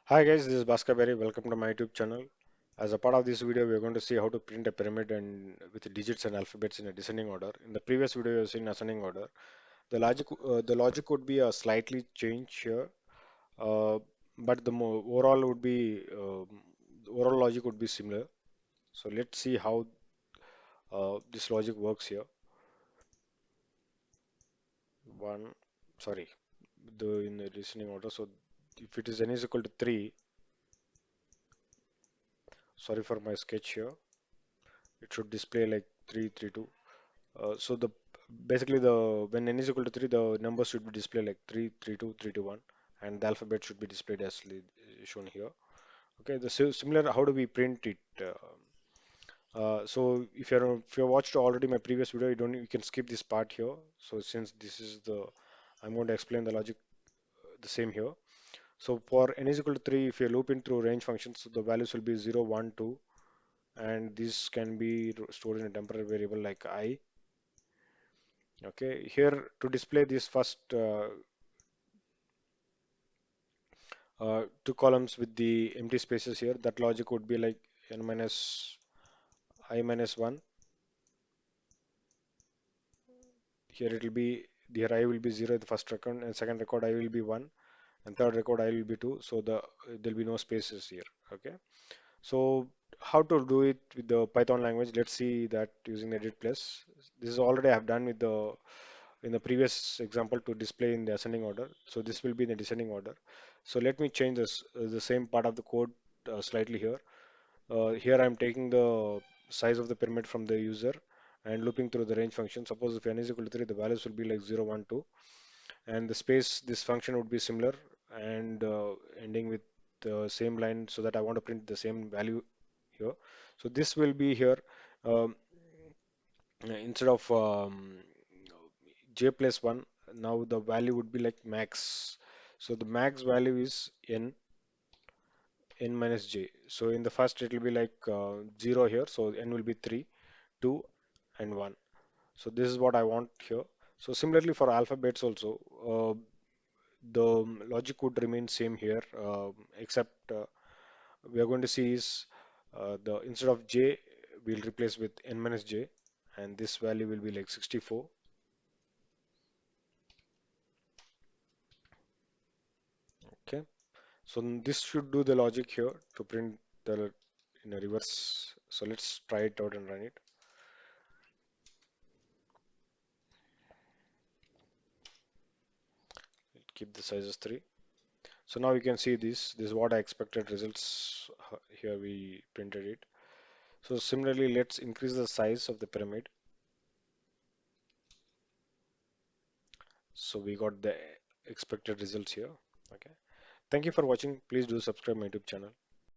Hi guys, this is Bhaskar Berry. Welcome to my YouTube channel. As a part of this video, we are going to see how to print a pyramid and with digits and alphabets in a descending order. In the previous video, you have seen ascending order. The logic would be a slightly change here, uh, but the more overall would be the overall logic would be similar. So let's see how this logic works here. One, sorry, the in the descending order. So if it is n is equal to 3, sorry for my sketch here, it should display like 3, 3, 2. So the basically the when n is equal to 3, the numbers should be displayed like 3, 3, 2, 3, 2, 1, and the alphabet should be displayed as shown here. Okay, the similar, how do we print it? So if you watched already my previous video, you can skip this part here. So since this is the I'm going to explain the logic the same here. So for n is equal to 3, if you loop in through range functions, the values will be 0, 1, 2, and this can be stored in a temporary variable like I. Okay, here to display this first two columns with the empty spaces here, that logic would be like n minus I minus 1. Here it will be, here I will be 0 in the first record, and second record I will be 1, and third record I will be 2. So there'll be no spaces here. Okay. So how to do it with the Python language? Let's see that using edit plus. This is already I have done with the in the previous example to display in the ascending order. So this will be in the descending order. So let me change this the same part of the code slightly here. Here I'm taking the size of the pyramid from the user and looping through the range function. Suppose if n is equal to 3, the values will be like 0, 1, 2, and the space, this function would be similar and ending with the same line, so that I want to print the same value here. So this will be here, um, instead of j plus 1, now the value would be like max. So the max value is n minus j. So in the first it will be like 0 here, so n will be 3, 2, and 1. So this is what I want here. So similarly for alphabets also, the logic would remain same here, except we are going to see is the instead of j, we'll replace with n minus j, and this value will be like 64. Okay, so this should do the logic here to print the in a reverse. So let's try it out and run it. Keep the size as 3. So now you can see this is what I expected results. Here we printed it. So similarly, let's increase the size of the pyramid. So we got the expected results here. Okay. Thank you for watching. Please do subscribe my YouTube channel.